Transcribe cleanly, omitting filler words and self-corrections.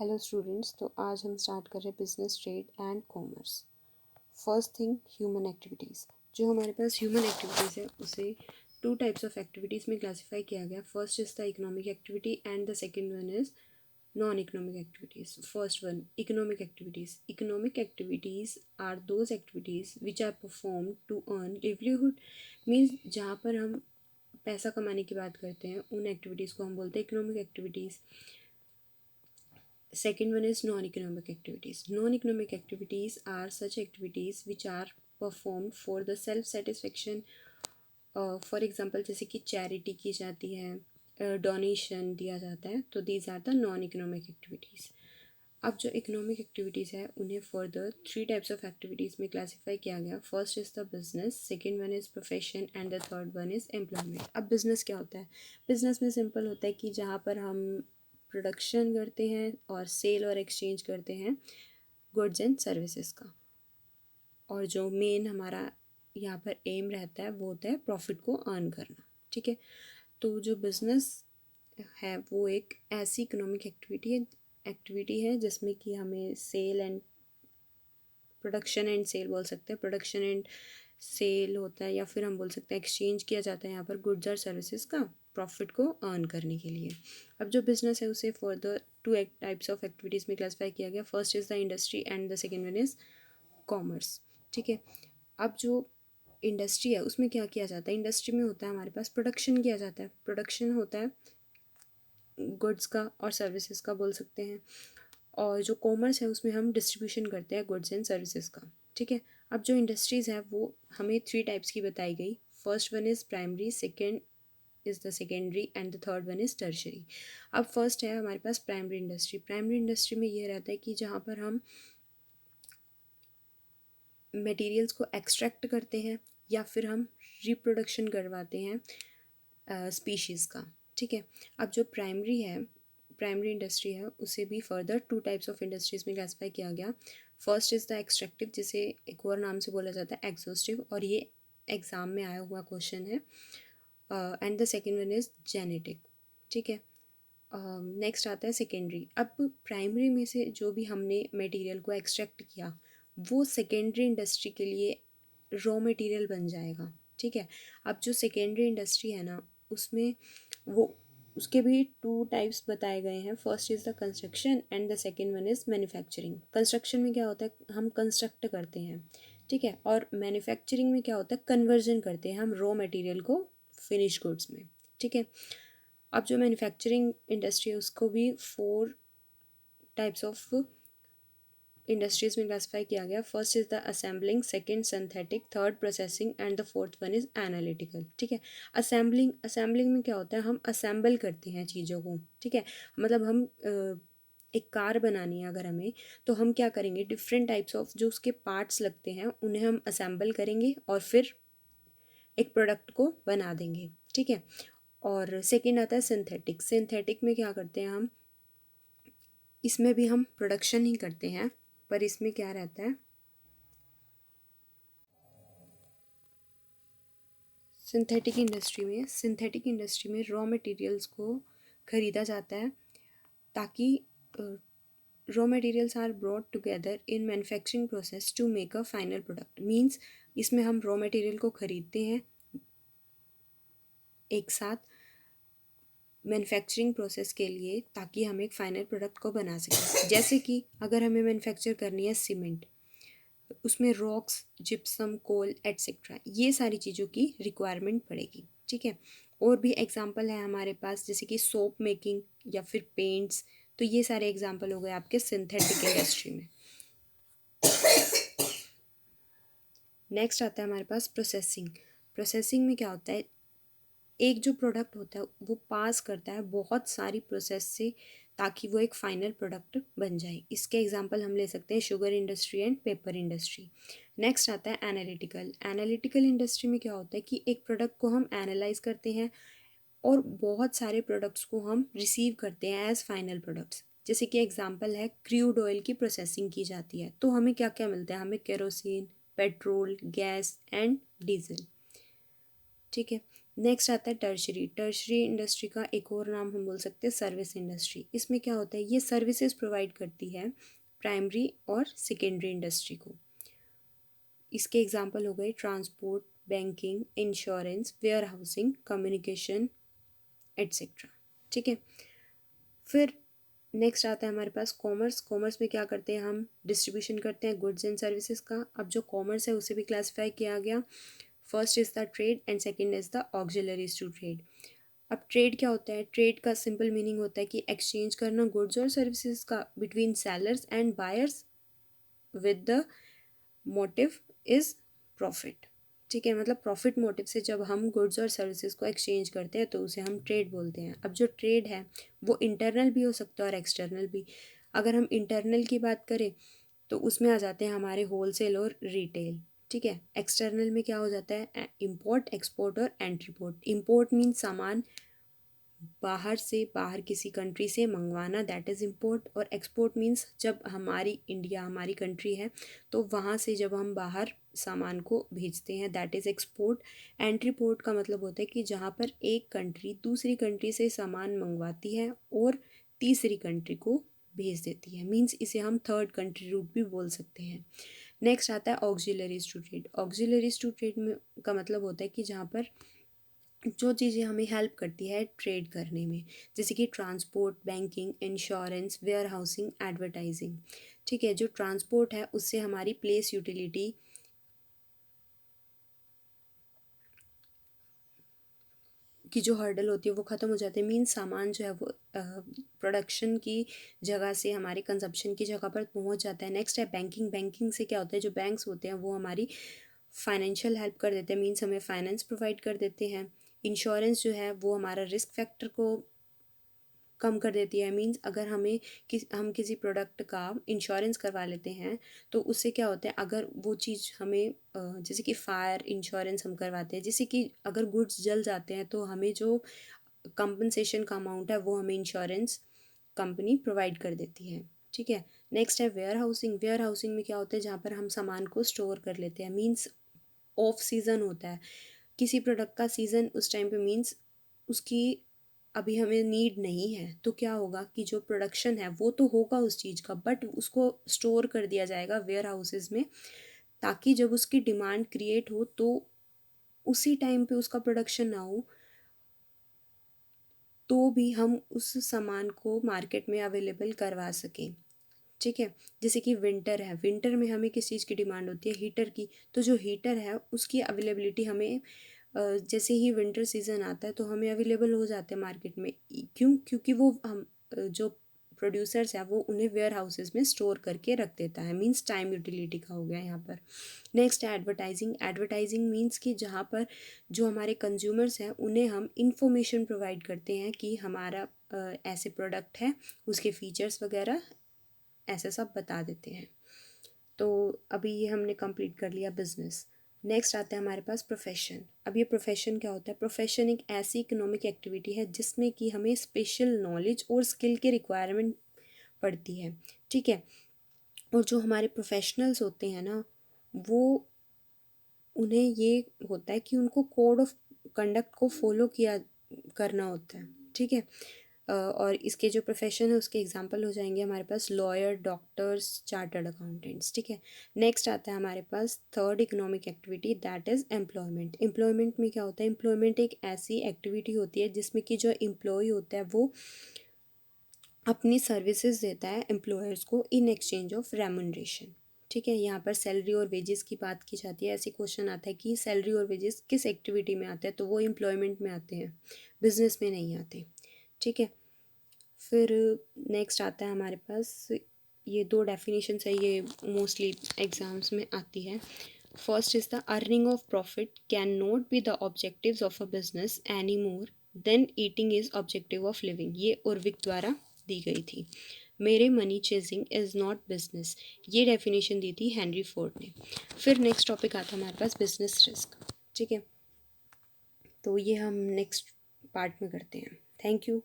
Hello students, तो आज हम स्टार्ट कर रहे हैं business, trade and commerce. First thing, human activities. जो हमारे पास ह्यूमन एक्टिविटीज़ है उसे टू टाइप्स ऑफ एक्टिविटीज़ में क्लासीफाई किया गया। First is the economic activity and the second one is non economic activities. First one, economic activities. Economic activities are those activities which are perform to earn livelihood. Means जहाँ पर हम पैसा कमाने की बात करते हैं उन एक्टिविटीज़ को हम बोलते हैं economic activities. Second one is non-economic activities. Non-economic activities are such activities which are performed for the self-satisfaction. For example जैसे कि चैरिटी की जाती है, डोनेशन दिया जाता है, तो these are the non economic activities. अब जो इकोनॉमिक एक्टिविटीज़ है उन्हें further three types of activities में क्लासीफाई किया गया। First is the business, second one is profession and the third one is employment. अब बिजनेस क्या होता है? बिजनेस में सिंपल होता है कि जहाँ पर हम प्रोडक्शन करते हैं और सेल और एक्सचेंज करते हैं गुड्स एंड सर्विसेज का, और जो मेन हमारा यहाँ पर एम रहता है वो होता है प्रॉफिट को अर्न करना। ठीक है, तो जो बिज़नेस है वो एक ऐसी इकोनॉमिक एक्टिविटी है जिसमें कि हमें sale and production and sale बोल सकते हैं, प्रोडक्शन एंड सेल होता है, या फिर हम बोल सकते हैं एक्सचेंज किया जाता है यहाँ पर गुड्स और सर्विसेज का प्रॉफिट को अर्न करने के लिए। अब जो बिजनेस है उसे further to types of activities में क्लासीफाई किया गया। First is the industry and the second one is commerce. ठीक है, अब जो इंडस्ट्री है उसमें क्या किया जाता है? इंडस्ट्री में होता है हमारे पास प्रोडक्शन किया जाता है। प्रोडक्शन होता है गुड्स का और सर्विसेज का बोल सकते हैं, और जो कॉमर्स है उसमें हम डिस्ट्रीब्यूशन करते हैं गुड्स एंड सर्विसेज का। ठीक है, अब जो इंडस्ट्रीज़ है वो हमें थ्री टाइप्स की बताई गई। First one is primary, second is the secondary and the third one is tertiary. अब फर्स्ट है हमारे पास प्राइमरी इंडस्ट्री। प्राइमरी इंडस्ट्री में ये रहता है कि जहाँ पर हम मटेरियल्स को एक्सट्रैक्ट करते हैं या फिर हम रिप्रोडक्शन करवाते हैं स्पीशीज़ का। ठीक है, अब जो प्राइमरी इंडस्ट्री है उसे भी further to types of industries में क्लासीफाई किया गया। फर्स्ट इज़ द एक्सट्रैक्टिव, जिसे एक और नाम से बोला जाता है एग्जॉस्टिव, और ये एग्ज़ाम में आया हुआ क्वेश्चन है। And the second one is genetic. ठीक है, नेक्स्ट आता है सेकेंडरी। अब प्राइमरी में से जो भी हमने मटेरियल को एक्सट्रैक्ट किया वो सेकेंडरी इंडस्ट्री के लिए रॉ मटेरियल बन जाएगा। ठीक है, अब जो सेकेंडरी इंडस्ट्री है ना उसमें वो उसके भी टू टाइप्स बताए गए हैं। First is the construction and the second one is manufacturing. Construction में क्या होता है? हम कंस्ट्रक्ट करते हैं। ठीक है, और मैन्युफैक्चरिंग में क्या होता है? कन्वर्जन करते हैं हम रॉ मटेरियल को फिनिश गुड्स में। ठीक है, अब जो मैन्युफैक्चरिंग इंडस्ट्री है उसको भी फोर टाइप्स ऑफ इंडस्ट्रीज़ में क्लासीफाई किया गया। First is the assembling, second synthetic, third processing and the fourth one is analytical. ठीक है, असेंबलिंग में क्या होता है? हम असेंबल करते हैं चीज़ों को। ठीक है, मतलब हम एक कार बनानी है अगर हमें, तो हम क्या करेंगे? डिफरेंट टाइप्स ऑफ जो उसके पार्ट्स लगते हैं उन्हें हम असेंबल करेंगे और फिर एक प्रोडक्ट को बना देंगे। ठीक है, और सेकेंड आता है सिंथेटिक। सिंथेटिक में क्या करते हैं हम? इसमें भी हम प्रोडक्शन ही करते हैं, पर इसमें क्या रहता है? सिंथेटिक इंडस्ट्री में रॉ मटेरियल्स को ख़रीदा जाता है ताकि raw materials are brought together in manufacturing process to make a final product. Means इसमें हम रॉ मटेरियल को ख़रीदते हैं एक साथ मैन्युफैक्चरिंग प्रोसेस के लिए ताकि हम एक फ़ाइनल प्रोडक्ट को बना सकें। जैसे कि अगर हमें मैन्युफैक्चर करनी है सीमेंट, उसमें रॉक्स, जिप्सम, कोल एट्सेट्रा, ये सारी चीज़ों की रिक्वायरमेंट पड़ेगी। ठीक है, और भी एग्जांपल है हमारे पास जैसे कि सोप मेकिंग या फिर पेंट्स, तो ये सारे एग्जांपल हो गए आपके सिंथेटिक इंडस्ट्री में। नेक्स्ट आता है हमारे पास प्रोसेसिंग। प्रोसेसिंग में क्या होता है? एक जो प्रोडक्ट होता है वो पास करता है बहुत सारी प्रोसेस से ताकि वो एक फाइनल प्रोडक्ट बन जाए। इसके एग्जांपल हम ले सकते हैं sugar industry and paper industry. Next आता है एनालिटिकल। एनालिटिकल इंडस्ट्री में क्या होता है कि एक प्रोडक्ट को हम एनालाइज करते हैं और बहुत सारे प्रोडक्ट्स को हम रिसीव करते हैं एज फाइनल प्रोडक्ट्स। जैसे कि एग्जांपल है क्रूड ऑयल की प्रोसेसिंग की जाती है तो हमें क्या क्या मिलता है? हमें kerosene, petrol, gas and diesel. ठीक है, नेक्स्ट आता है टर्शरी। टर्शरी इंडस्ट्री का एक और नाम हम बोल सकते हैं सर्विस इंडस्ट्री। इसमें क्या होता है, ये सर्विसेज प्रोवाइड करती है प्राइमरी और सेकेंडरी इंडस्ट्री को। इसके एग्जांपल हो गए transport, banking, insurance, warehousing, communication etcetera. ठीक है, फिर नेक्स्ट आता है हमारे पास कॉमर्स। कॉमर्स में क्या करते हैं, हम डिस्ट्रीब्यूशन करते हैं गुड्स एंड सर्विसेज का। अब जो कॉमर्स है उसे भी क्लासीफाई किया गया, first is the trade and second is the auxiliaries to trade. अब ट्रेड क्या होता है, ट्रेड का सिंपल मीनिंग होता है कि एक्सचेंज करना गुड्स और सर्विसेज का between sellers and buyers with the motive is profit. ठीक है, मतलब प्रॉफिट मोटिव से जब हम गुड्स और सर्विसेज को एक्सचेंज करते हैं तो उसे हम ट्रेड बोलते हैं। अब जो ट्रेड है वो इंटरनल भी हो सकता है और एक्सटर्नल भी। अगर हम इंटरनल की बात करें तो उसमें आ जाते हैं हमारे होलसेल और रिटेल। ठीक है, एक्सटर्नल में क्या हो जाता है, इम्पोर्ट, एक्सपोर्ट और एंट्रीपोर्ट। इम्पोर्ट मीन्स सामान बाहर से, बाहर किसी कंट्री से मंगवाना, दैट इज़ इम्पोर्ट। और एक्सपोर्ट मीन्स जब हमारी इंडिया हमारी कंट्री है तो वहाँ से जब हम बाहर सामान को भेजते हैं, दैट इज़ एक्सपोर्ट। एंट्रीपोर्ट का मतलब होता है कि जहाँ पर एक कंट्री दूसरी कंट्री से सामान मंगवाती है और तीसरी कंट्री को भेज देती है, मीन्स इसे हम थर्ड कंट्री रूट भी बोल सकते हैं। नेक्स्ट आता है auxiliaries to trade. Auxiliaries to trade में का मतलब होता है कि जहाँ पर जो चीज़ें हमें हेल्प करती है ट्रेड करने में, जैसे कि transport, banking, insurance, warehousing, advertising. ठीक है, जो ट्रांसपोर्ट है उससे हमारी प्लेस यूटिलिटी की जो हर्डल होती है वो ख़त्म हो जाती है, मीन्स सामान जो है वो प्रोडक्शन की जगह से हमारे कंजप्शन की जगह पर पहुंच जाता है। नेक्स्ट है बैंकिंग। बैंकिंग से क्या होता है, जो बैंक्स होते हैं वो हमारी फाइनेंशियल हेल्प कर देते हैं, मीन्स हमें फाइनेंस प्रोवाइड कर देते हैं। इंश्योरेंस जो है वो हमारा रिस्क फैक्टर को कम कर देती है, मीन्स अगर हमें हम किसी प्रोडक्ट का इंश्योरेंस करवा लेते हैं तो उससे क्या होता है, अगर वो चीज़ हमें जैसे कि फायर इंश्योरेंस हम करवाते हैं, जैसे कि अगर गुड्स जल जाते हैं तो हमें जो कंपनसेशन का अमाउंट है वो हमें इंश्योरेंस कंपनी प्रोवाइड कर देती है। ठीक है, नेक्स्ट है वेयर हाउसिंग। वेयर हाउसिंग में क्या होता है, जहाँ पर हम सामान को स्टोर कर लेते हैं, मीन्स ऑफ सीज़न होता है किसी प्रोडक्ट का, सीज़न उस टाइम पे मीन्स उसकी अभी हमें नीड नहीं है, तो क्या होगा कि जो प्रोडक्शन है वो तो होगा उस चीज़ का, बट उसको स्टोर कर दिया जाएगा वेयर हाउसेज में, ताकि जब उसकी डिमांड क्रिएट हो तो उसी टाइम पे उसका प्रोडक्शन ना हो तो भी हम उस सामान को मार्केट में अवेलेबल करवा सकें। ठीक है, जैसे कि विंटर है, विंटर में हमें किस चीज़ की डिमांड होती है, हीटर की। तो जो हीटर है उसकी अवेलेबिलिटी हमें जैसे ही विंटर सीज़न आता है तो हमें अवेलेबल हो जाते हैं मार्केट में। क्यों, क्योंकि वो हम जो प्रोड्यूसर्स हैं वो उन्हें वेयर हाउसेज में स्टोर करके रख देता है, मींस टाइम यूटिलिटी का हो गया यहाँ पर। नेक्स्ट है एडवर्टाइजिंग। एडवर्टाइजिंग मींस कि जहाँ पर जो हमारे कंज्यूमर्स हैं उन्हें हम इंफॉर्मेशन प्रोवाइड करते हैं कि हमारा ऐसे प्रोडक्ट है, उसके फीचर्स वगैरह ऐसा सब बता देते हैं। तो अभी ये हमने कंप्लीट कर लिया बिजनेस। नेक्स्ट आता है हमारे पास प्रोफेशन। अब ये प्रोफेशन क्या होता है, प्रोफेशन एक ऐसी इकोनॉमिक एक्टिविटी है जिसमें कि हमें स्पेशल नॉलेज और स्किल की रिक्वायरमेंट पड़ती है। ठीक है, और जो हमारे प्रोफेशनल्स होते हैं ना, वो उन्हें ये होता है कि उनको कोड ऑफ कंडक्ट को फॉलो किया करना होता है। ठीक है, और इसके जो प्रोफेशन है उसके एग्जांपल हो जाएंगे हमारे पास लॉयर, डॉक्टर्स, चार्टर्ड अकाउंटेंट्स। ठीक है, नेक्स्ट आता है हमारे पास third economic activity, that is employment. Employment में क्या होता है, एम्प्लॉयमेंट एक ऐसी एक्टिविटी होती है जिसमें कि जो एम्प्लॉय होता है वो अपनी सर्विसेज देता है एम्प्लॉयर्स को इन एक्सचेंज ऑफ रेमुनरेशन। ठीक है, यहाँ पर सैलरी और वेजेस की बात की जाती है। ऐसे क्वेश्चन आता है कि सैलरी और वेजेस किस एक्टिविटी में आते हैं, तो वो एम्प्लॉयमेंट में आते हैं, बिजनेस में नहीं आते। ठीक है, फिर नेक्स्ट आता है हमारे पास, ये दो डेफिनेशंस है, ये मोस्टली एग्जाम्स में आती है। First is the earning of profit can not be the objectives of a business any more than eating is objective of living. ये उर्विक द्वारा दी गई थी। मेरे money chasing is not business, ये डेफिनेशन दी थी हेनरी फोर्ड ने। फिर नेक्स्ट टॉपिक आता है हमारे पास बिजनेस रिस्क। ठीक है, तो ये हम नेक्स्ट पार्ट में करते हैं। Thank you.